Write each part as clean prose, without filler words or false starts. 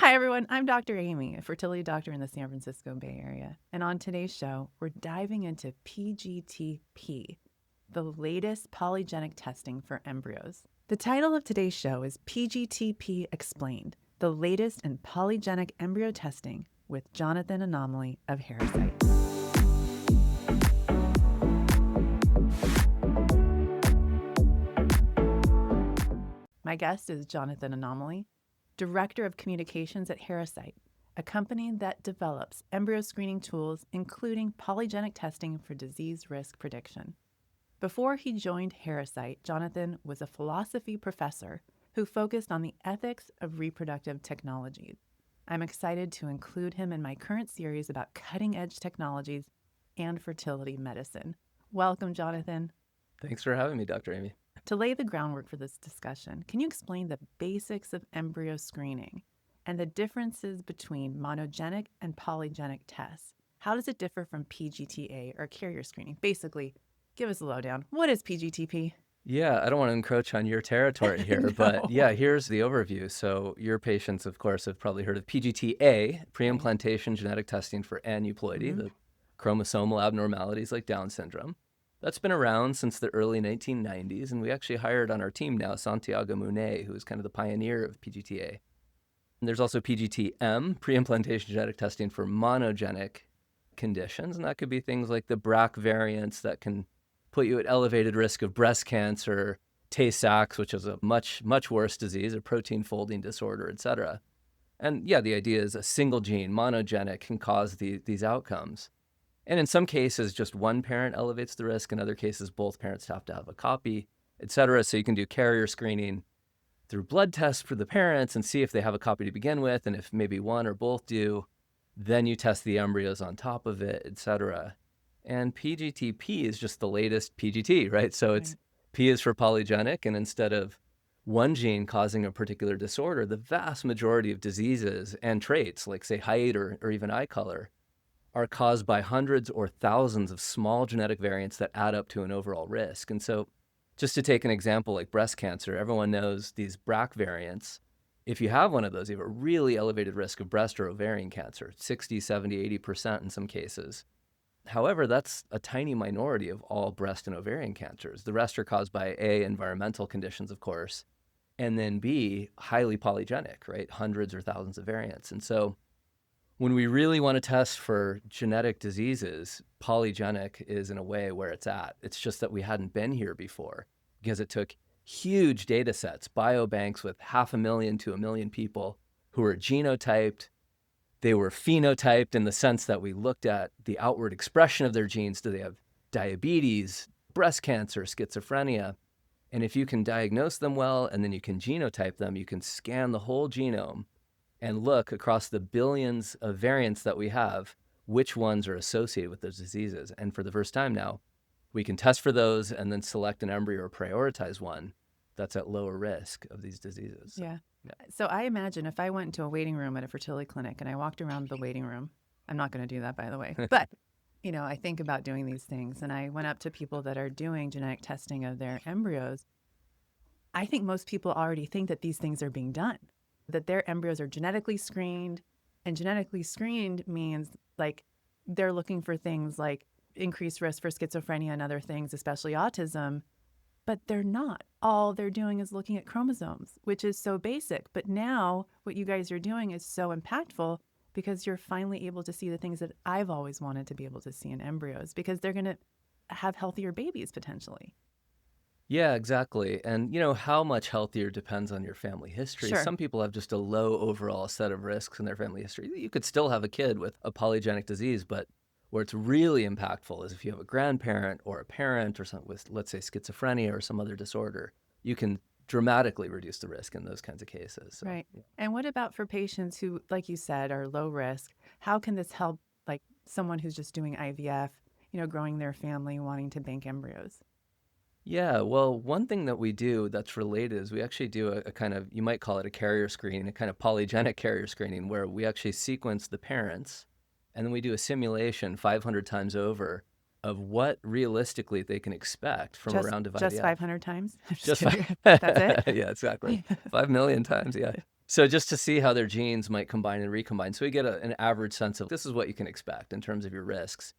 Hi, everyone. I'm Dr. Aimee, a fertility doctor in the San Francisco Bay Area. And on today's show, we're diving into PGT-P, the latest polygenic testing for embryos. The title of today's show is PGT-P Explained, the latest in polygenic embryo testing with Jonathan Anomaly of Herasight. My guest is Jonathan Anomaly, Director of Communications at Herasight, a company that develops embryo screening tools, including polygenic testing for disease risk prediction. Before he joined Herasight, Jonathan was a philosophy professor who focused on the ethics of reproductive technologies. I'm excited to include him in my current series about cutting-edge technologies and fertility medicine. Welcome, Jonathan. Thanks for having me, Dr. Aimee. To lay the groundwork for this discussion, can you explain the basics of embryo screening and the differences between monogenic and polygenic tests? How does it differ from PGTA or carrier screening? Basically, give us a lowdown. What is PGTP? Yeah, I don't want to encroach on your territory here, No. but yeah, here's the overview. So your patients, of course, have probably heard of PGT-A, pre-implantation genetic testing for aneuploidy, the chromosomal abnormalities like Down syndrome. That's been around since the early 1990s, and we actually hired on our team now Santiago Munet, who is kind of the pioneer of PGT-A. And there's also PGT-M, pre-implantation genetic testing for monogenic conditions, and that could be things like the BRCA variants that can put you at elevated risk of breast cancer, Tay-Sachs, which is a much worse disease, a protein folding disorder, et cetera. And yeah, the idea is a single gene, monogenic, can cause these outcomes. And in some cases, just one parent elevates the risk. In other cases, both parents have to have a copy, et cetera. So you can do carrier screening through blood tests for the parents and see if they have a copy to begin with. And if maybe one or both do, then you test the embryos on top of it, et cetera. And PGT-P is just the latest PGT, right? So it's P is for polygenic, and instead of one gene causing a particular disorder, the vast majority of diseases and traits, like say height or even eye color, are caused by hundreds or thousands of small genetic variants that add up to an overall risk. And so just to take an example like breast cancer, everyone knows these BRCA variants. If you have one of those, you have a really elevated risk of breast or ovarian cancer, 60, 70, 80% in some cases. However, that's a tiny minority of all breast and ovarian cancers. The rest are caused by A, environmental conditions, of course, and then B, highly polygenic, right? Hundreds or thousands of variants. And so when we really want to test for genetic diseases, polygenic is in a way where it's at. It's just that we hadn't been here before because it took huge data sets, biobanks with 500,000 to 1 million people who were genotyped. They were phenotyped in the sense that we looked at the outward expression of their genes. Do they have diabetes, breast cancer, schizophrenia? And if you can diagnose them well and then you can genotype them, you can scan the whole genome and look across the billions of variants that we have, which ones are associated with those diseases. And for the first time now, we can test for those and then select an embryo or prioritize one that's at lower risk of these diseases. Yeah. So I imagine if I went into a waiting room at a fertility clinic and I walked around the waiting room, I'm not going to do that, by the way, but I think about doing these things and I went up to people that are doing genetic testing of their embryos. I think most people already think that these things are being done, that their embryos are genetically screened, and genetically screened means like they're looking for things like increased risk for schizophrenia and other things, especially autism. But they're not. All they're doing is looking at chromosomes, which is so basic. But now what you guys are doing is so impactful because you're finally able to see the things that I've always wanted to be able to see in embryos because they're going to have healthier babies potentially. Yeah, exactly. And how much healthier depends on your family history. Sure. Some people have just a low overall set of risks in their family history. You could still have a kid with a polygenic disease, but where it's really impactful is if you have a grandparent or a parent or something with, let's say, schizophrenia or some other disorder, you can dramatically reduce the risk in those kinds of cases. So, Right. yeah. And what about for patients who, like you said, are low risk? How can this help, like someone who's just doing IVF, growing their family, wanting to bank embryos? Yeah, well, one thing that we do that's related is we actually do a kind of, you might call it a carrier screening, a kind of polygenic carrier screening, where we actually sequence the parents and then we do a simulation 500 times over of what realistically they can expect from a round of IVF. Just 500 times? Just kidding. five. That's it? Yeah, exactly. 5 million times, yeah. So just to see how their genes might combine and recombine. So we get an average sense of this is what you can expect in terms of your risks.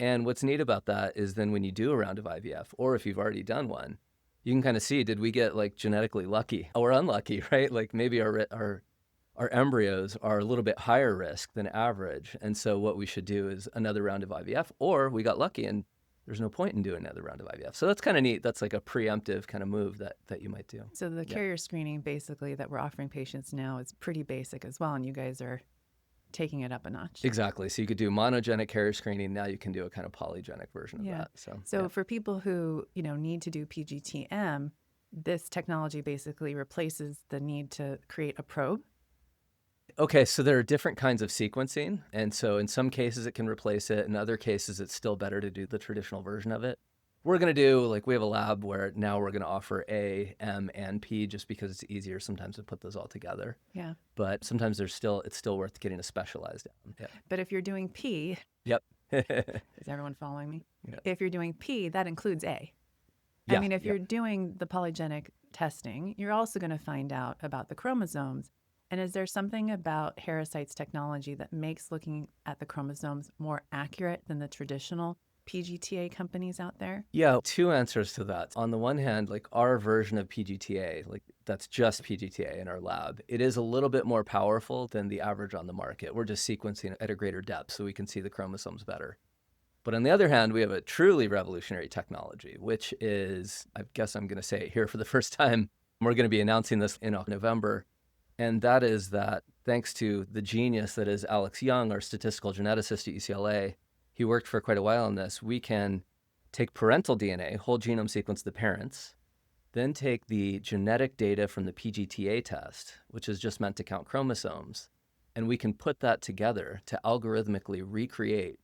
And what's neat about that is then when you do a round of IVF, or if you've already done one, you can kind of see, did we get like genetically lucky or unlucky, right? Like maybe our embryos are a little bit higher risk than average. And so what we should do is another round of IVF, or we got lucky and there's no point in doing another round of IVF. So that's kind of neat. That's like a preemptive kind of move that you might do. So the carrier screening basically that we're offering patients now is pretty basic as well, and you guys are taking it up a notch. Exactly. So you could do monogenic carrier screening. Now you can do a kind of polygenic version of that. So for people who, need to do PGTM, this technology basically replaces the need to create a probe. Okay, so there are different kinds of sequencing. And so in some cases it can replace it. In other cases, it's still better to do the traditional version of it. We're going to do, like, we have a lab where now we're going to offer A, M, and P just because it's easier sometimes to put those all together. Yeah. But sometimes it's still worth getting a specialized M. Yeah. But if you're doing P, Yep. is everyone following me? Yeah. If you're doing P, that includes A. Yeah. I mean, if you're doing the polygenic testing, you're also going to find out about the chromosomes. And is there something about Herasight's technology that makes looking at the chromosomes more accurate than the traditional PGTA companies out there? Yeah, two answers to that. On the one hand, like our version of PGTA, like that's just PGTA in our lab, it is a little bit more powerful than the average on the market. We're just sequencing at a greater depth so we can see the chromosomes better. But on the other hand, we have a truly revolutionary technology, which is, I guess I'm going to say it here for the first time. We're going to be announcing this in November. And that is that thanks to the genius that is Alex Young, our statistical geneticist at UCLA, he worked for quite a while on this. We can take parental DNA, whole genome sequence the parents, then take the genetic data from the PGTA test, which is just meant to count chromosomes, and we can put that together to algorithmically recreate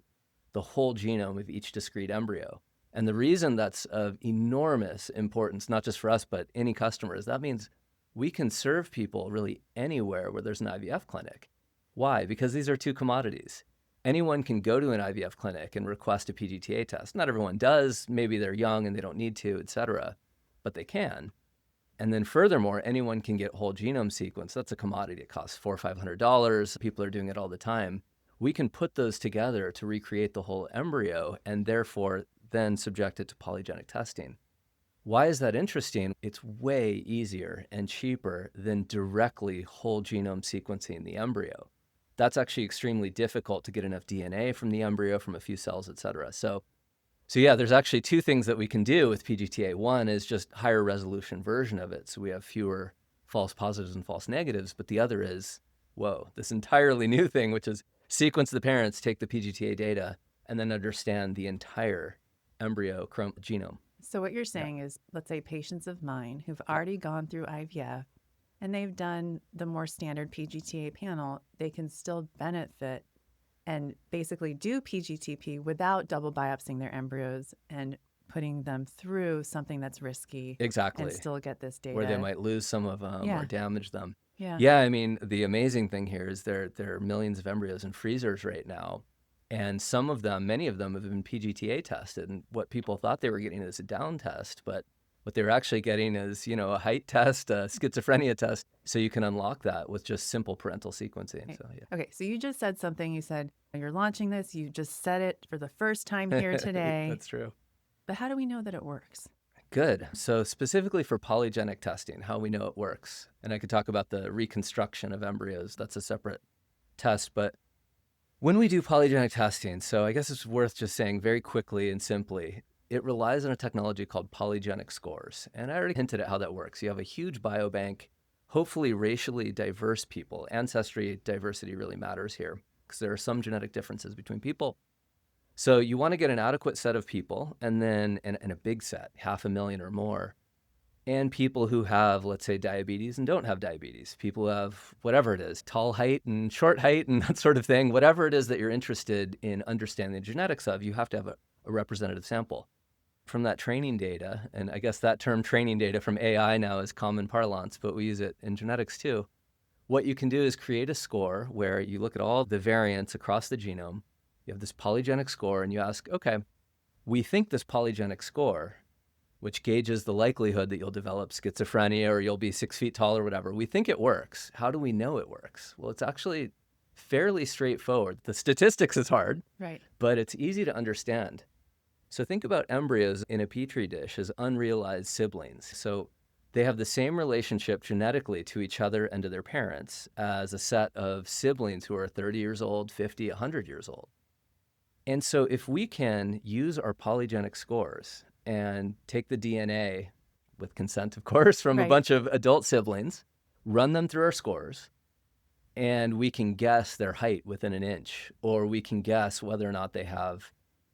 the whole genome of each discrete embryo. And the reason that's of enormous importance, not just for us, but any customer, is that means we can serve people really anywhere where there's an IVF clinic. Why? Because these are two commodities. Anyone can go to an IVF clinic and request a PGTA test. Not everyone does. Maybe they're young and they don't need to, et cetera, but they can. And then furthermore, anyone can get whole genome sequence. That's a commodity. It costs $400 or $500. People are doing it all the time. We can put those together to recreate the whole embryo and therefore then subject it to polygenic testing. Why is that interesting? It's way easier and cheaper than directly whole genome sequencing the embryo. That's actually extremely difficult to get enough DNA from the embryo, from a few cells, et cetera. So yeah, there's actually two things that we can do with PGTA. One is just higher resolution version of it, so we have fewer false positives and false negatives. But the other is, this entirely new thing, which is sequence the parents, take the PGTA data, and then understand the entire embryo genome. So what you're saying is, let's say patients of mine who've already gone through IVF and they've done the more standard PGTA panel, they can still benefit and basically do PGTP without double biopsying their embryos and putting them through something that's risky. Exactly. And still get this data. Where they might lose some of them or damage them. Yeah. I mean, the amazing thing here is there are millions of embryos in freezers right now. And some of them, many of them have been PGTA tested. And what people thought they were getting is a down test, but what they were actually getting is, a height test, a schizophrenia test. So you can unlock that with just simple parental sequencing. Okay. So, yeah. Okay. So you just said something. You said you're launching this. You just said it for the first time here today. That's true. But how do we know that it works? Good. So specifically for polygenic testing, how we know it works. And I could talk about the reconstruction of embryos. That's a separate test. But when we do polygenic testing, so I guess it's worth just saying very quickly and simply, it relies on a technology called polygenic scores. And I already hinted at how that works. You have a huge biobank, hopefully racially diverse people. Ancestry diversity really matters here because there are some genetic differences between people. So you want to get an adequate set of people and then and a big set, 500,000 or more, and people who have, let's say, diabetes and don't have diabetes, people who have whatever it is, tall height and short height and that sort of thing, whatever it is that you're interested in understanding the genetics of, you have to have a representative sample. From that training data, and I guess that term training data from AI now is common parlance, but we use it in genetics too. What you can do is create a score where you look at all the variants across the genome, you have this polygenic score, and you ask, okay, we think this polygenic score which gauges the likelihood that you'll develop schizophrenia or you'll be 6 feet tall or whatever. We think it works. How do we know it works? Well, it's actually fairly straightforward. The statistics is hard, Right. but it's easy to understand. So think about embryos in a petri dish as unrealized siblings. So they have the same relationship genetically to each other and to their parents as a set of siblings who are 30 years old, 50, 100 years old. And so if we can use our polygenic scores and take the DNA, with consent, of course, from a Right. bunch of adult siblings, run them through our scores, and we can guess their height within an inch, or we can guess whether or not they have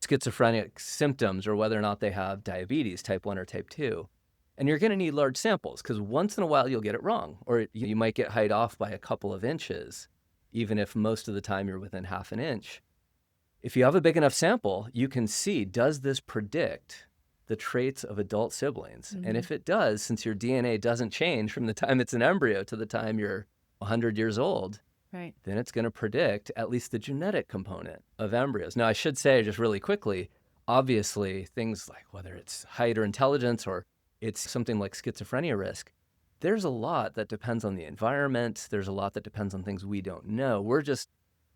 schizophrenic symptoms or whether or not they have diabetes, type 1 or type 2. And you're going to need large samples because once in a while you'll get it wrong, or you might get height off by a couple of inches, even if most of the time you're within half an inch. If you have a big enough sample, you can see, does this predict the traits of adult siblings? Mm-hmm. And if it does, since your DNA doesn't change from the time it's an embryo to the time you're 100 years old, Right. then it's going to predict at least the genetic component of embryos. Now, I should say just really quickly, obviously, things like whether it's height or intelligence or it's something like schizophrenia risk, there's a lot that depends on the environment. There's a lot that depends on things we don't know. We're just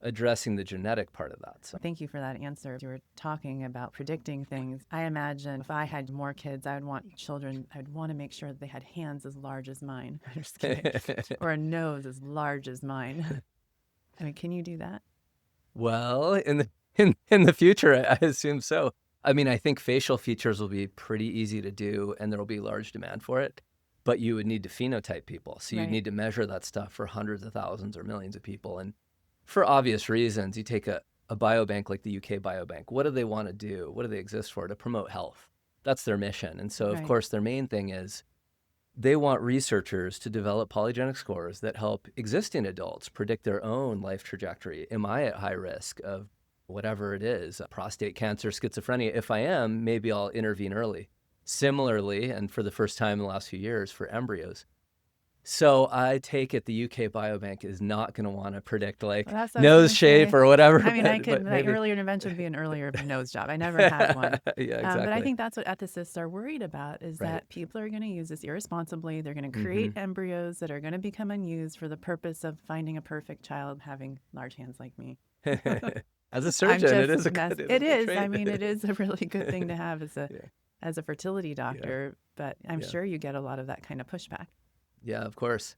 addressing the genetic part of that. So. Thank you for that answer. You were talking about predicting things. I imagine if I had more kids, I would want children, I'd want to make sure that they had hands as large as mine. I'm just kidding. Or a nose as large as mine. I mean, can you do that? Well, in the future, I assume so. I mean, I think facial features will be pretty easy to do, and there will be large demand for it. But you would need to phenotype people. So you Right. need to measure that stuff for hundreds of thousands or millions of people. And for obvious reasons, you take a biobank like the UK Biobank. What do they want to do? What do they exist for? To promote health. That's their mission. And so, of Right. course, their main thing is they want researchers to develop polygenic scores that help existing adults predict their own life trajectory. Am I at high risk of whatever it is, prostate cancer, schizophrenia? If I am, maybe I'll intervene early. Similarly, and for the first time in the last few years, for embryos. So I take it the UK Biobank is not going to want to predict like Well, that's what I was nose gonna shape say. or whatever. I mean, I but could, my maybe. earlier intervention would be an earlier nose job. I never had one. Yeah, But I exactly. think that's what ethicists are worried about is Right. that people are going to use this irresponsibly. They're going to create Mm-hmm. embryos that are going to become unused for the purpose of finding a perfect child having large hands like me. As a I'm surgeon, it just is a mess- good, It good is. trait. I mean, it is a really good thing to have Yeah. as a fertility doctor. But I'm Yeah. sure you get a lot of that kind of pushback. Yeah, of course.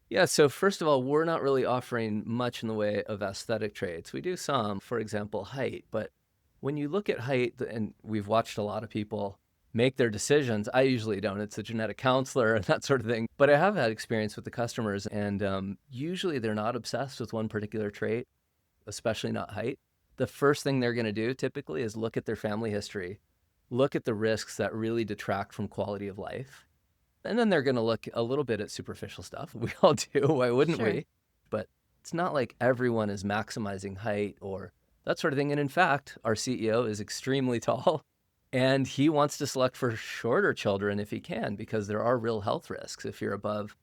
Yeah, so first of all, we're not really offering much in the way of aesthetic traits. We do some, for example, height. But when you look at height, and we've watched a lot of people make their decisions, I usually don't. It's a genetic counselor and that sort of thing. But I have had experience with the customers, and usually they're not obsessed with one particular trait, especially not height. The first thing they're going to do typically is look at their family history, look at the risks that really detract from quality of life. And then they're going to look a little bit at superficial stuff. We all do. Why wouldn't Sure. we? But it's not like everyone is maximizing height or that sort of thing. And in fact, our CEO is extremely tall and he wants to select for shorter children if he can, because there are real health risks if you're above.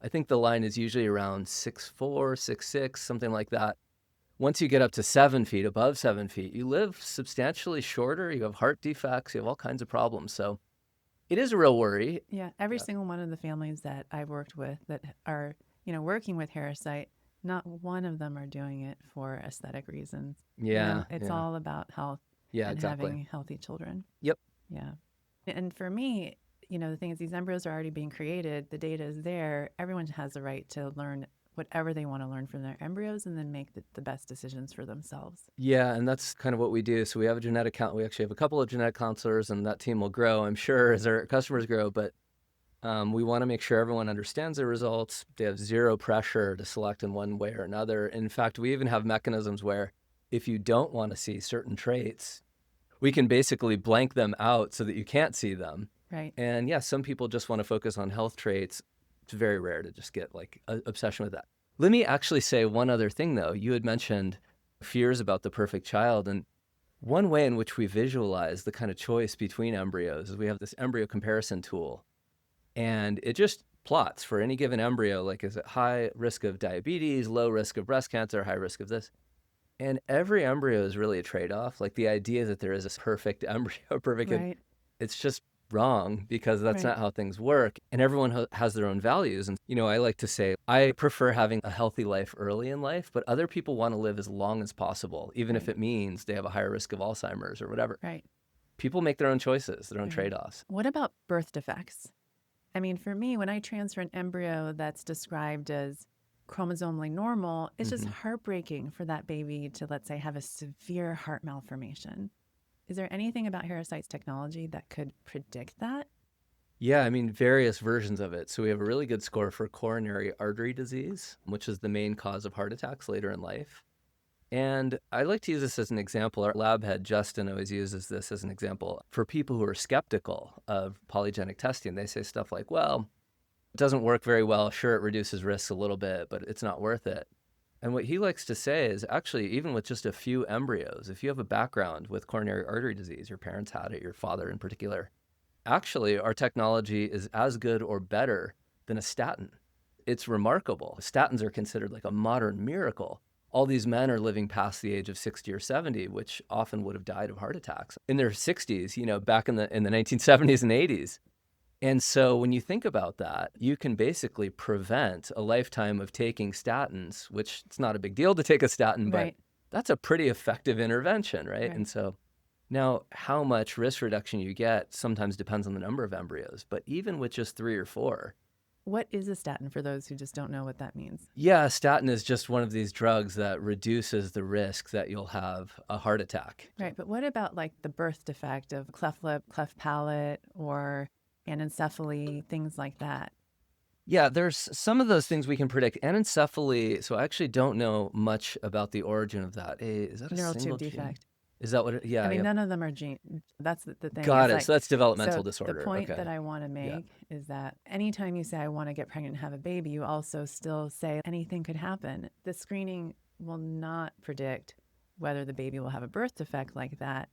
I think the line is usually around 6'4", 6'6", something like that. Once you get up to 7 feet, above 7 feet, you live substantially shorter. You have heart defects. You have all kinds of problems. So it is a real worry. Yeah, every Yeah. single one of the families that I've worked with that are, working with Herasight, not one of them are doing it for aesthetic reasons. Yeah. It's yeah. all about health Yeah, and exactly. having healthy children. Yep. Yeah. And for me, the thing is these embryos are already being created. The data is there. Everyone has the right to learn whatever they want to learn from their embryos and then make the best decisions for themselves. Yeah, and that's kind of what we do. So we have a genetic we actually have a couple of genetic counselors, and that team will grow, I'm sure, as our customers grow. But we want to make sure everyone understands the results. They have zero pressure to select in one way or another. In fact, we even have mechanisms where if you don't want to see certain traits, we can basically blank them out so that you can't see them. Right. And yeah, some people just want to focus on health traits. It's very rare to just get like an obsession with that. Let me actually say one other thing, though. You had mentioned fears about the perfect child. And one way in which we visualize the kind of choice between embryos is we have this embryo comparison tool. And it just plots for any given embryo, like is it high risk of diabetes, low risk of breast cancer, high risk of this. And every embryo is really a trade-off. Like the idea that there is a perfect embryo, perfect kid, Right. it's just wrong because that's Right. not how things work. And everyone has their own values. And, I like to say, I prefer having a healthy life early in life, but other people want to live as long as possible, even if Right. it means they have a higher risk of Alzheimer's or whatever. Right. People make their own choices, their own Right. trade-offs. What about birth defects? I mean, for me, when I transfer an embryo that's described as chromosomally normal, it's just heartbreaking for that baby to, let's say, have a severe heart malformation. Is there anything about Herasight's technology that could predict that? Yeah, I mean, various versions of it. So we have a really good score for coronary artery disease, which is the main cause of heart attacks later in life. And I like to use this as an example. Our lab head, Justin, always uses this as an example. For people who are skeptical of polygenic testing, they say stuff like, well, it doesn't work very well. Sure, it reduces risks a little bit, but it's not worth it. And what he likes to say is actually, even with just a few embryos, if you have a background with coronary artery disease, your parents had it, your father in particular, actually, our technology is as good or better than a statin. It's remarkable. Statins are considered like a modern miracle. All these men are living past the age of 60 or 70, which often would have died of heart attacks in their 60s, back in the 1970s and 80s. And so when you think about that, you can basically prevent a lifetime of taking statins, which it's not a big deal to take a statin, but Right. that's a pretty effective intervention, right? Right. And so now how much risk reduction you get sometimes depends on the number of embryos, but even with just 3 or 4. What is a statin for those who just don't know what that means? Yeah, a statin is just one of these drugs that reduces the risk that you'll have a heart attack. Right. But what about like the birth defect of cleft lip, cleft palate, or anencephaly, things like that? Yeah, there's some of those things we can predict. Anencephaly, so I actually don't know much about the origin of that. Is that a Neural single tube gene? defect. Is that what I yeah, mean, yeah. none of them are gene. That's the thing. Got It's it. like, So that's developmental so the disorder. point Okay. that I want to Yeah. make is that anytime you say, I want to get pregnant and have a baby, you also still say anything could happen. The screening will not predict whether the baby will have a birth defect like that.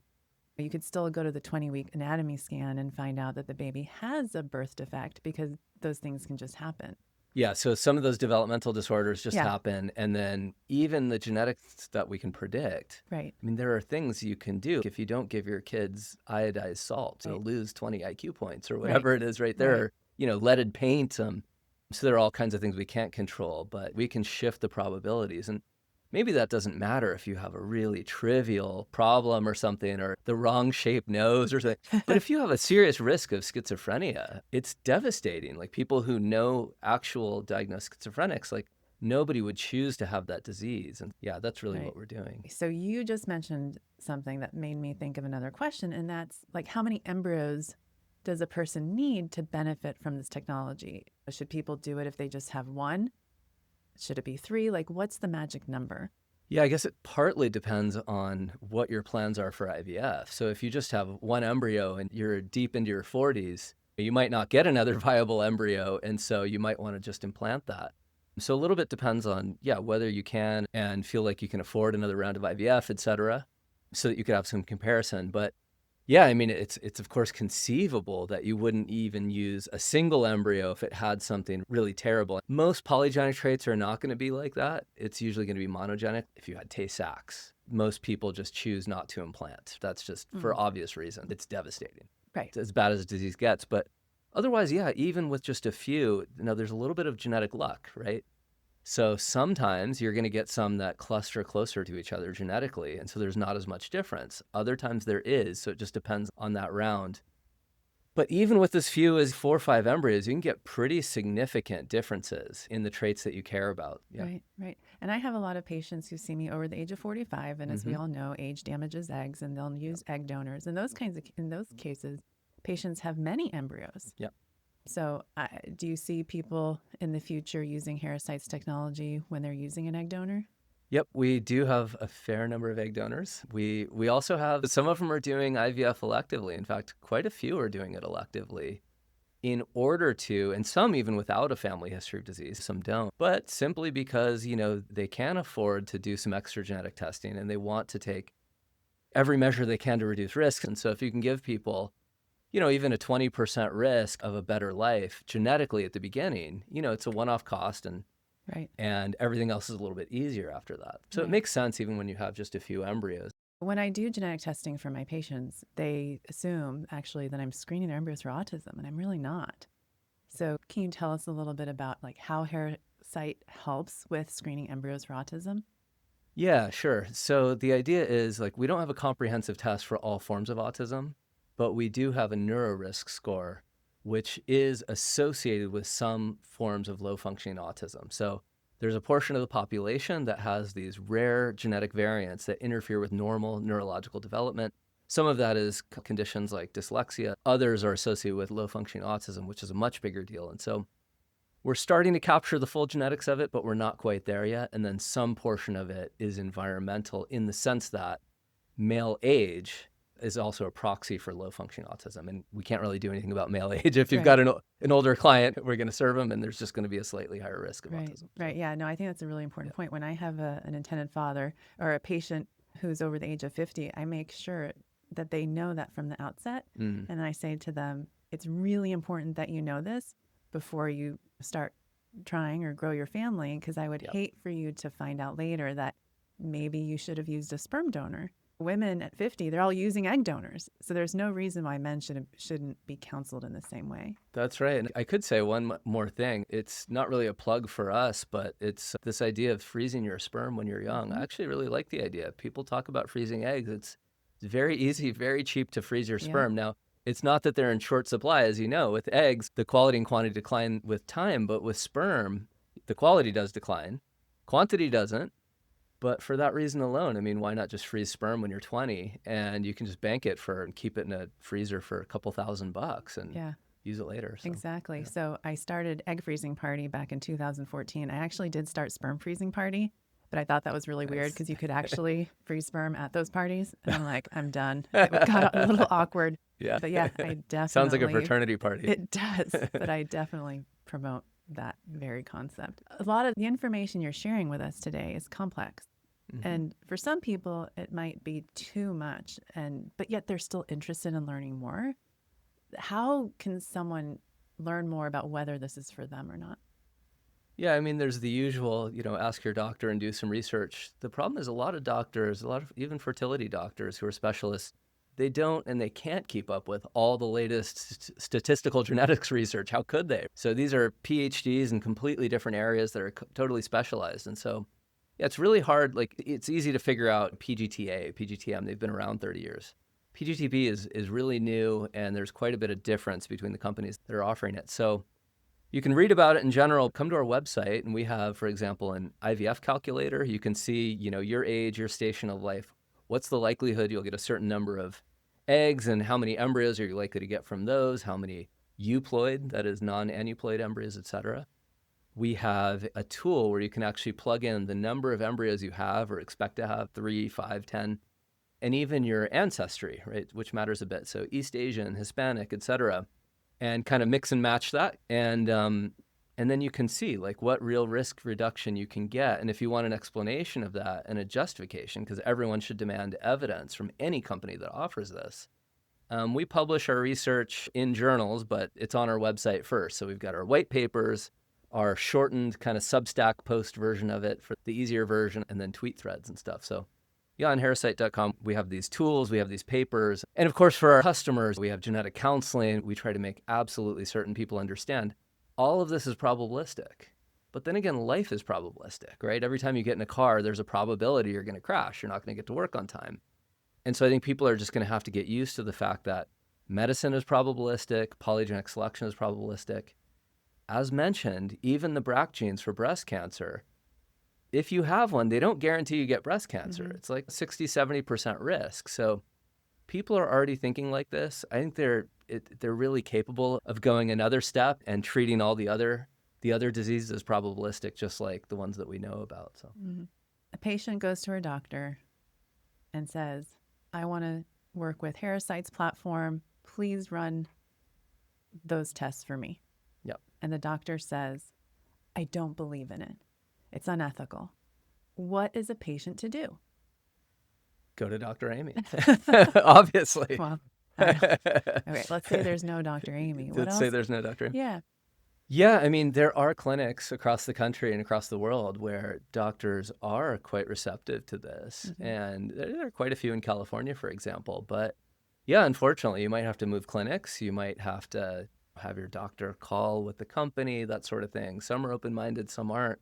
You could still go to the 20-week anatomy scan and find out that the baby has a birth defect because those things can just happen. Yeah, so some of those developmental disorders just Yeah. happen, and then even the genetics that we can predict. Right. I mean, there are things you can do. If you don't give your kids iodized salt, they'll Right. lose 20 IQ points or whatever it is right there. Right. Or, leaded paint. So there are all kinds of things we can't control, but we can shift the probabilities. And maybe that doesn't matter if you have a really trivial problem or something, or the wrong shaped nose or something. But if you have a serious risk of schizophrenia, it's devastating. Like people who know actual diagnosed schizophrenics, like nobody would choose to have that disease. And yeah, that's really Right. what we're doing. So you just mentioned something that made me think of another question, and that's like, how many embryos does a person need to benefit from this technology? Should people do it if they just have one? Should it be 3? Like, what's the magic number? Yeah, I guess it partly depends on what your plans are for IVF. So if you just have one embryo and you're deep into your 40s, you might not get another viable embryo. And so you might want to just implant that. So a little bit depends on, whether you can and feel like you can afford another round of IVF, et cetera, so that you could have some comparison. But yeah, I mean, it's of course conceivable that you wouldn't even use a single embryo if it had something really terrible. Most polygenic traits are not going to be like that. It's usually going to be monogenic. If you had Tay-Sachs, most people just choose not to implant. That's just for obvious reasons. It's devastating. Right. It's as bad as the disease gets. But otherwise, even with just a few, there's a little bit of genetic luck, right? So sometimes you're going to get some that cluster closer to each other genetically, and so there's not as much difference. Other times there is, so it just depends on that round. But even with as few as 4 or 5 embryos, you can get pretty significant differences in the traits that you care about. Yeah. Right. And I have a lot of patients who see me over the age of 45, and as we all know, age damages eggs, and they'll use egg donors. In those cases, patients have many embryos. Yep. So do you see people in the future using Herasight's technology when they're using an egg donor? Yep, we do have a fair number of egg donors. We also have, some of them are doing IVF electively. In fact, quite a few are doing it electively in order to, and some even without a family history of disease, some don't, but simply because, they can afford to do some extra genetic testing and they want to take every measure they can to reduce risk. And so if you can give people even a 20% risk of a better life genetically at the beginning, it's a one-off cost and Right. everything else is a little bit easier after that. So it Right. makes sense even when you have just a few embryos. When I do genetic testing for my patients, they assume actually that I'm screening their embryos for autism, and I'm really not. So can you tell us a little bit about like how Herasight helps with screening embryos for autism? Yeah, sure. So the idea is like we don't have a comprehensive test for all forms of autism, but we do have a neurorisk score, which is associated with some forms of low functioning autism. So there's a portion of the population that has these rare genetic variants that interfere with normal neurological development. Some of that is conditions like dyslexia. Others are associated with low functioning autism, which is a much bigger deal. And so we're starting to capture the full genetics of it, but we're not quite there yet. And then some portion of it is environmental in the sense that male age is also a proxy for low functioning autism. And we can't really do anything about male age. If you've Right. got an older client, we're going to serve them, and there's just going to be a slightly higher risk of Right. autism. Right. Yeah. No, I think that's a really important point. When I have an intended father or a patient who's over the age of 50, I make sure that they know that from the outset. And I say to them, it's really important that you know this before you start trying or grow your family, because I would hate for you to find out later that maybe you should have used a sperm donor. Women at 50, they're all using egg donors. So there's no reason why men shouldn't be counseled in the same way. That's right. And I could say one more thing. It's not really a plug for us, but it's this idea of freezing your sperm when you're young. I actually really like the idea. People talk about freezing eggs. It's very easy, very cheap to freeze your sperm. Now, it's not that they're in short supply, as you know. With eggs, the quality and quantity decline with time, but with sperm, the quality does decline. Quantity doesn't. But for that reason alone, I mean, why not just freeze sperm when you're 20 and you can just bank it and keep it in a freezer for a couple $1,000 and use it later. So, exactly. So I started egg freezing party back in 2014. I actually did start sperm freezing party, but I thought that was really weird because you could actually freeze sperm at those parties. And I'm like, I'm done. It got a little awkward. Yeah. But yeah, I definitely. Sounds like a fraternity party. It does. But I definitely promote that very concept. A lot of the information you're sharing with us today is complex. And for some people, it might be too much, but yet they're still interested in learning more. How can someone learn more about whether this is for them or not? Yeah, I mean, there's the usual, ask your doctor and do some research. The problem is a lot of doctors, a lot of even fertility doctors who are specialists, they don't and they can't keep up with all the latest statistical genetics research. How could they? So these are PhDs in completely different areas that are totally specialized. And so yeah, it's really hard. Like, it's easy to figure out PGTA, PGTM. They've been around 30 years. PGTP is really new, and there's quite a bit of difference between the companies that are offering it. So you can read about it in general. Come to our website, and we have, for example, an IVF calculator. You can see, your age, your station of life. What's the likelihood you'll get a certain number of eggs, and how many embryos are you likely to get from those? How many euploid, that is non-aneuploid embryos, et cetera. We have a tool where you can actually plug in the number of embryos you have or expect to have, 3, 5, 10, and even your ancestry, right, which matters a bit. So East Asian, Hispanic, et cetera, and kind of mix and match that. And then you can see like what real risk reduction you can get. And if you want an explanation of that and a justification, because everyone should demand evidence from any company that offers this, we publish our research in journals, but it's on our website first. So we've got our white papers, our shortened kind of Substack post version of it for the easier version, and then tweet threads and stuff. So yeah, on Herasight.com, we have these tools, we have these papers. And of course, for our customers, we have genetic counseling. We try to make absolutely certain people understand all of this is probabilistic. But then again, life is probabilistic, right? Every time you get in a car, there's a probability you're going to crash. You're not going to get to work on time. And so I think people are just going to have to get used to the fact that medicine is probabilistic, polygenic selection is probabilistic. As mentioned, even the BRCA genes for breast cancer, if you have one, they don't guarantee you get breast cancer. It's like 60, 70% risk. So people are already thinking like this. I think they're really capable of going another step and treating all the other diseases as probabilistic, just like the ones that we know about. So a patient goes to her doctor and says, I want to work with Herasight's platform. Please run those tests for me. Yep. And the doctor says, I don't believe in it. It's unethical. What is a patient to do? Go to Dr. Aimee, obviously. Well, okay, let's say there's no Dr. Aimee. Let's say there's no Dr. Aimee. Yeah. Yeah, I mean, there are clinics across the country and across the world where doctors are quite receptive to this. Mm-hmm. And there are quite a few in California, for example. But yeah, unfortunately, you might have to move clinics. You might have to have your doctor call with the company, that sort of thing. Some are open-minded, some aren't.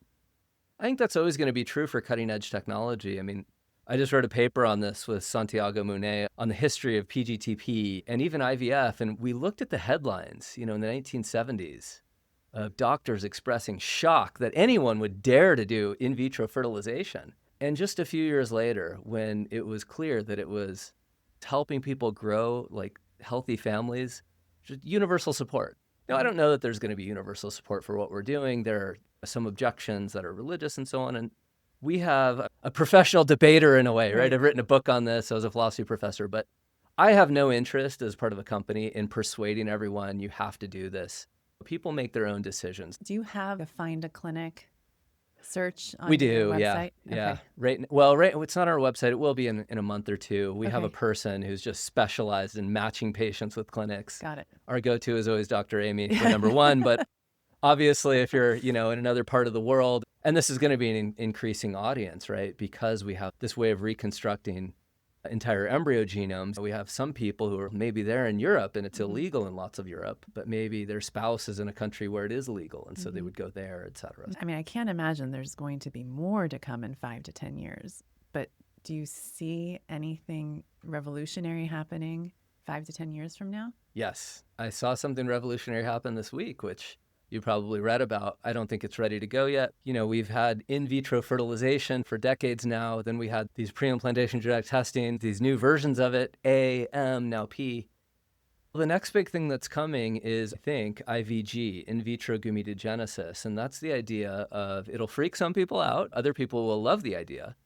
I think that's always going to be true for cutting-edge technology. I mean, I just wrote a paper on this with Santiago Munet on the history of PGTP and even IVF. And we looked at the headlines, in the 1970s of doctors expressing shock that anyone would dare to do in vitro fertilization. And just a few years later, when it was clear that it was helping people grow like healthy families, just universal support. Now, I don't know that there's going to be universal support for what we're doing. There are some objections that are religious and so on. And we have a professional debater in a way, right? I've written a book on this. I was a philosophy professor, but I have no interest as part of a company in persuading everyone you have to do this. People make their own decisions. Do you have a find a clinic search on We your do, yeah. website? Yeah. Okay. Right. Well, it's not on our website. It will be in a month or two. We have a person who's just specialized in matching patients with clinics. Got it. Our go-to is always Dr. Aimee, we're number one. But obviously, if you're, in another part of the world, and this is going to be an increasing audience, right? Because we have this way of reconstructing entire embryo genomes. We have some people who are maybe there in Europe and it's illegal in lots of Europe, but maybe their spouse is in a country where it is illegal. And so they would go there, et cetera. I mean, I can't imagine there's going to be more to come in 5 to 10 years, but do you see anything revolutionary happening 5 to 10 years from now? Yes. I saw something revolutionary happen this week, which you probably read about. I don't think it's ready to go yet. We've had in vitro fertilization for decades now. Then we had these pre-implantation genetic testing, these new versions of it, A, M, now P. Well, the next big thing that's coming is, I think, IVG, in vitro gametogenesis. And that's the idea of it'll freak some people out. Other people will love the idea.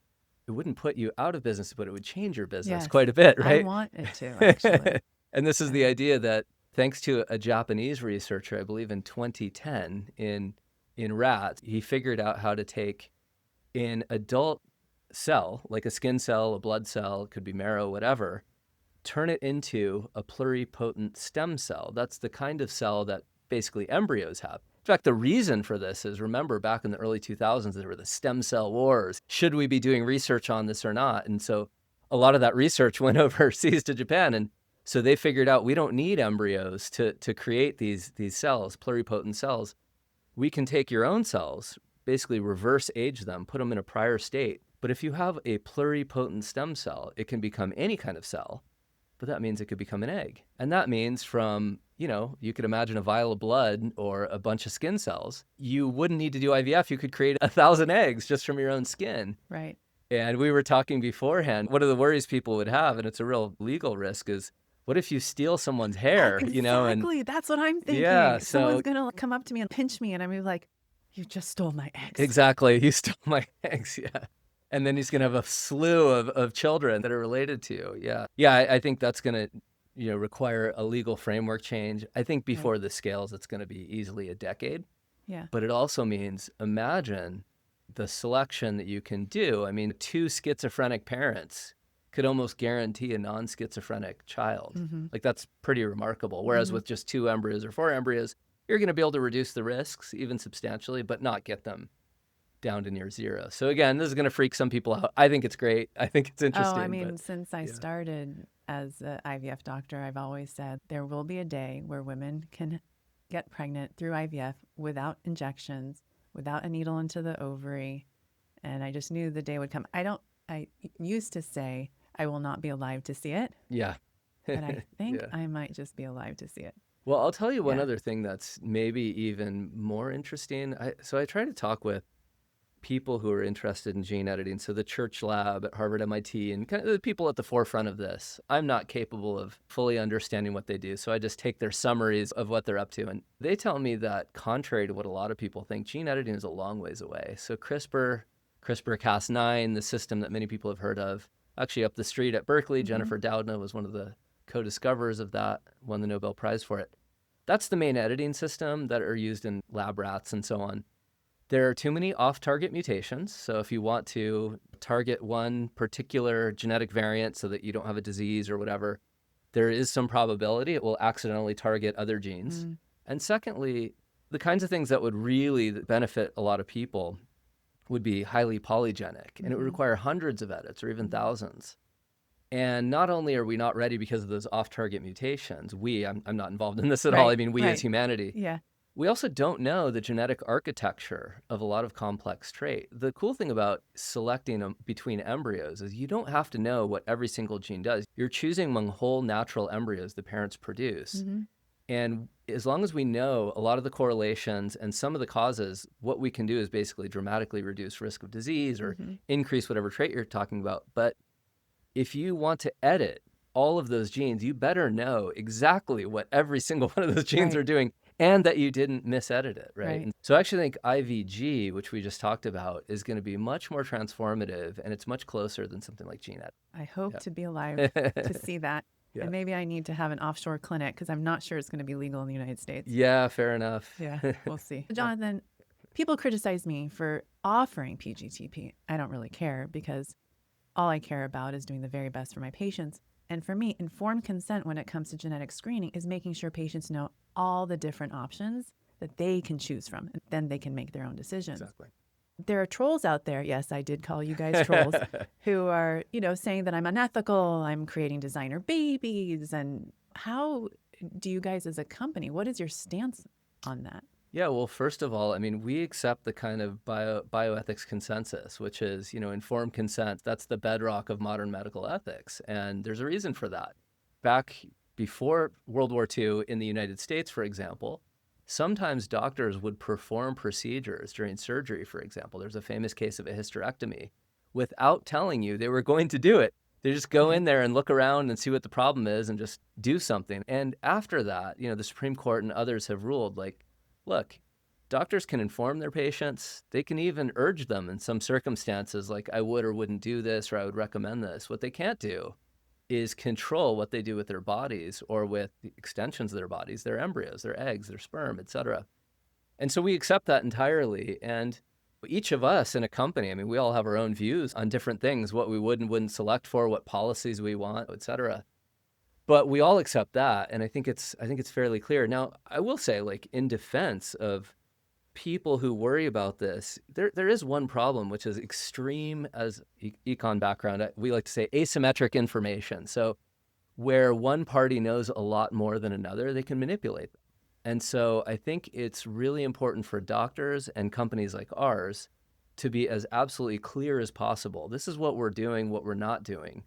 It wouldn't put you out of business, but it would change your business quite a bit, right? I want it to, actually. And this is the idea that thanks to a Japanese researcher, I believe in 2010, in rats, he figured out how to take an adult cell, like a skin cell, a blood cell, it could be marrow, whatever, turn it into a pluripotent stem cell. That's the kind of cell that basically embryos have. In fact, the reason for this is, remember, back in the early 2000s, there were the stem cell wars. Should we be doing research on this or not? And so a lot of that research went overseas to Japan. And so they figured out we don't need embryos to create these cells, pluripotent cells. We can take your own cells, basically reverse age them, put them in a prior state. But if you have a pluripotent stem cell, it can become any kind of cell, but that means it could become an egg. And that means from, you could imagine a vial of blood or a bunch of skin cells. You wouldn't need to do IVF. You could create 1,000 eggs just from your own skin. Right. And we were talking beforehand, one of the worries people would have, and it's a real legal risk, is what if you steal someone's hair, Exactly. And that's what I'm thinking. Yeah, someone's going to come up to me and pinch me, and I'm gonna be like, you just stole my eggs. Exactly. You stole my eggs, yeah. And then he's going to have a slew of children that are related to you, yeah. Yeah, I think that's going to, require a legal framework change. I think before this scales, it's going to be easily a decade. Yeah. But it also means, imagine the selection that you can do. I mean, 2 schizophrenic parents could almost guarantee a non-schizophrenic child. Like, that's pretty remarkable. Whereas with just 2 embryos or 4 embryos, you're going to be able to reduce the risks even substantially, but not get them down to near zero. So again, this is going to freak some people out. I think it's great. I think it's interesting. Oh, I mean, since I started as an IVF doctor, I've always said there will be a day where women can get pregnant through IVF without injections, without a needle into the ovary. And I just knew the day would come. I used to say, I will not be alive to see it. Yeah. But I think I might just be alive to see it. Well, I'll tell you one other thing that's maybe even more interesting. So I try to talk with people who are interested in gene editing. So the Church Lab at Harvard, MIT, and kind of the people at the forefront of this. I'm not capable of fully understanding what they do. So I just take their summaries of what they're up to. And they tell me that contrary to what a lot of people think, gene editing is a long ways away. So CRISPR-Cas9, the system that many people have heard of, actually up the street at Berkeley, Jennifer Doudna was one of the co-discoverers of that, won the Nobel Prize for it. That's the main editing system that are used in lab rats and so on. There are too many off-target mutations. So if you want to target one particular genetic variant so that you don't have a disease or whatever, there is some probability it will accidentally target other genes. And secondly, The kinds of things that would really benefit a lot of people would be highly polygenic, and it would require hundreds of edits or even thousands. And not only are we not ready because of those off-target mutations, I'm not involved in this at all. I mean, we as humanity. Yeah. We also don't know the genetic architecture of a lot of complex trait. The cool thing about selecting between embryos is you don't have to know what every single gene does. You're choosing among whole natural embryos the parents produce. And as long as we know a lot of the correlations and some of the causes, what we can do is basically dramatically reduce risk of disease or increase whatever trait you're talking about. But if you want to edit all of those genes, you better know exactly what every single one of those genes are doing and that you didn't misedit it, right? And so I actually think IVG, which we just talked about, is going to be much more transformative, and it's much closer than something like gene edit. I hope to be alive to see that. Yeah. And maybe I need to have an offshore clinic because I'm not sure it's going to be legal in the United States. Yeah, fair enough. Yeah, we'll see. Jonathan, people criticize me for offering PGTP. I don't really care because all I care about is doing the very best for my patients. And for me, informed consent when it comes to genetic screening is making sure patients know all the different options that they can choose from, and then they can make their own decisions. Exactly. There are trolls out there, yes, I did call you guys trolls, who are, saying that I'm unethical, I'm creating designer babies. And how do you guys as a company, what is your stance on that? Yeah, well, first of all, I mean, we accept the kind of bioethics consensus, which is, informed consent. That's the bedrock of modern medical ethics. And there's a reason for that. Back before World War II in the United States, for example, sometimes doctors would perform procedures during surgery, for example. There's a famous case of a hysterectomy without telling you they were going to do it. They just go in there and look around and see what the problem is and just do something. And after that, the Supreme Court and others have ruled, like, look, doctors can inform their patients. They can even urge them in some circumstances, like I would or wouldn't do this, or I would recommend this. What they can't do is control what they do with their bodies or with the extensions of their bodies, their embryos, their eggs, their sperm, etc. And so we accept that entirely. And each of us in a company, I mean, we all have our own views on different things, what we would and wouldn't select for, what policies we want, etc. But we all accept that, and I think it's fairly clear. Now, I will say, like, in defense of people who worry about this, there is one problem, which is extreme, as econ background, we like to say asymmetric information. So where one party knows a lot more than another, they can manipulate them. And so I think it's really important for doctors and companies like ours to be as absolutely clear as possible. This is what we're doing, what we're not doing.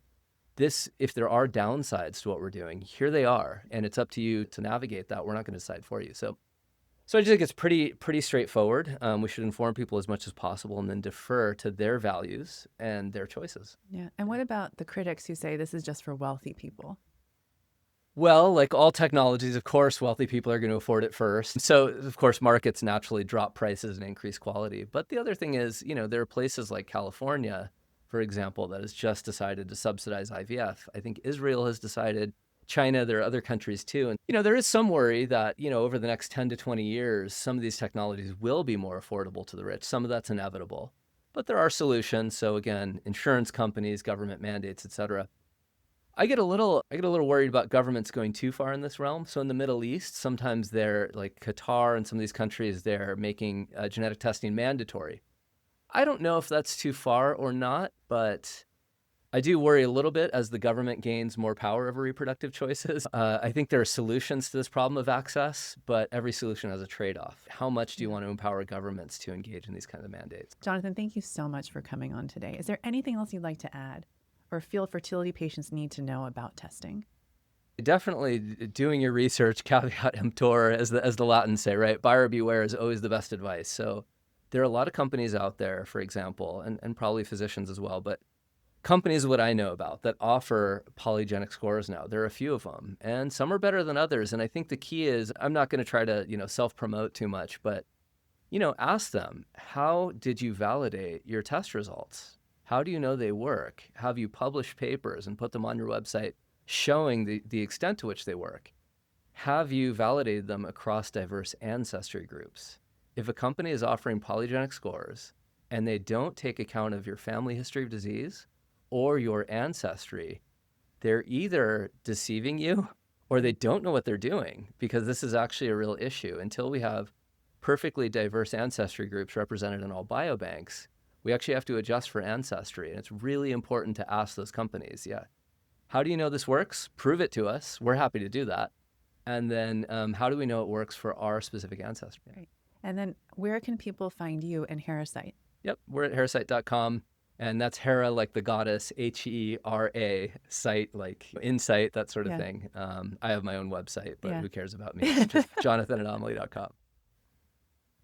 This, if there are downsides to what we're doing, here they are, and it's up to you to navigate that. We're not going to decide for you. So I just think it's pretty straightforward. We should inform people as much as possible and then defer to their values and their choices. Yeah. And what about the critics who say this is just for wealthy people? Well, like all technologies, of course, wealthy people are going to afford it first. So, of course, markets naturally drop prices and increase quality. But the other thing is, there are places like California, for example, that has just decided to subsidize IVF. I think Israel has decided, China, there are other countries too. And, there is some worry that, over the next 10 to 20 years, some of these technologies will be more affordable to the rich. Some of that's inevitable, but there are solutions. So again, insurance companies, government mandates, et cetera. I get a little worried about governments going too far in this realm. So in the Middle East, sometimes they're like Qatar and some of these countries, they're making genetic testing mandatory. I don't know if that's too far or not, but I do worry a little bit as the government gains more power over reproductive choices. I think there are solutions to this problem of access, but every solution has a trade-off. How much do you want to empower governments to engage in these kinds of mandates? Jonathan, thank you so much for coming on today. Is there anything else you'd like to add or feel fertility patients need to know about testing? Definitely doing your research, caveat emptor, as the Latins say, right? Buyer beware is always the best advice. So there are a lot of companies out there, for example, and probably physicians as well, but companies what I know about that offer polygenic scores now. There are a few of them, and some are better than others. And I think the key is, I'm not going to try to, self-promote too much, but, ask them, how did you validate your test results? How do you know they work? Have you published papers and put them on your website showing the extent to which they work? Have you validated them across diverse ancestry groups? If a company is offering polygenic scores and they don't take account of your family history of disease or your ancestry, they're either deceiving you or they don't know what they're doing, because this is actually a real issue. Until we have perfectly diverse ancestry groups represented in all biobanks, we actually have to adjust for ancestry. And it's really important to ask those companies, how do you know this works? Prove it to us. We're happy to do that. And then how do we know it works for our specific ancestry? Right. And then where can people find you and Herasight? Yep, we're at herasight.com. And that's Hera, like the goddess, Hera, site, like insight, that sort of thing. I have my own website, but who cares about me? It's just jonathananomaly.com.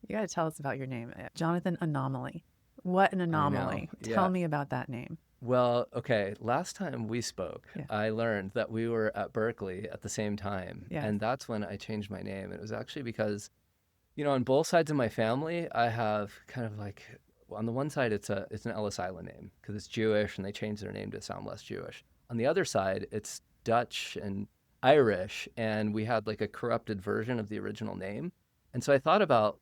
You got to tell us about your name, Jonathan Anomaly. What an anomaly. Tell me about that name. Well, okay, last time we spoke, I learned that we were at Berkeley at the same time. And that's when I changed my name. It was actually because, on both sides of my family, I have kind of like, on the one side, it's an Ellis Island name because it's Jewish and they changed their name to sound less Jewish. On the other side, it's Dutch and Irish, and we had like a corrupted version of the original name. And so I thought about,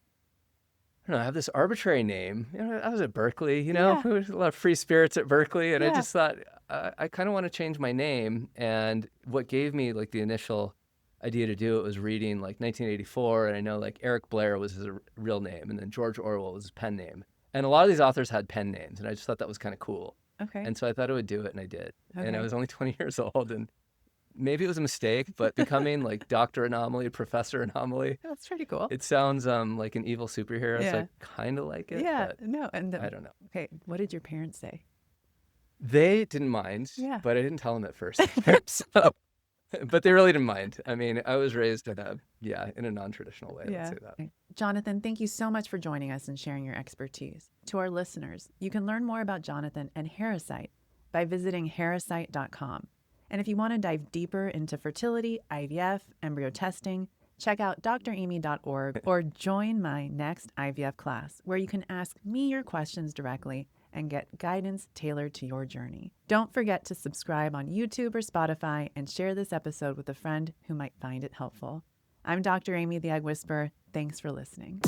I have this arbitrary name. I was at Berkeley, there was a lot of free spirits at Berkeley. And I just thought, I kind of want to change my name. And what gave me like the initial idea to do it was reading like 1984. And I know like Eric Blair was his real name. And then George Orwell was his pen name. And a lot of these authors had pen names. And I just thought that was kind of cool. Okay. And so I thought I would do it. And I did. Okay. And I was only 20 years old. And maybe it was a mistake, but becoming like Dr. Anomaly, Professor Anomaly. That's pretty cool. It sounds like an evil superhero, so I kind of like it. Yeah, no. And I don't know. Okay, what did your parents say? They didn't mind, but I didn't tell them at first. But they really didn't mind. I mean, I was raised in a non-traditional way, let's say that. Okay. Jonathan, thank you so much for joining us and sharing your expertise. To our listeners, you can learn more about Jonathan and Herasight by visiting herasight.com. And if you want to dive deeper into fertility, IVF, embryo testing, check out draimee.org or join my next IVF class where you can ask me your questions directly and get guidance tailored to your journey. Don't forget to subscribe on YouTube or Spotify and share this episode with a friend who might find it helpful. I'm Dr. Aimee, the Egg Whisperer. Thanks for listening.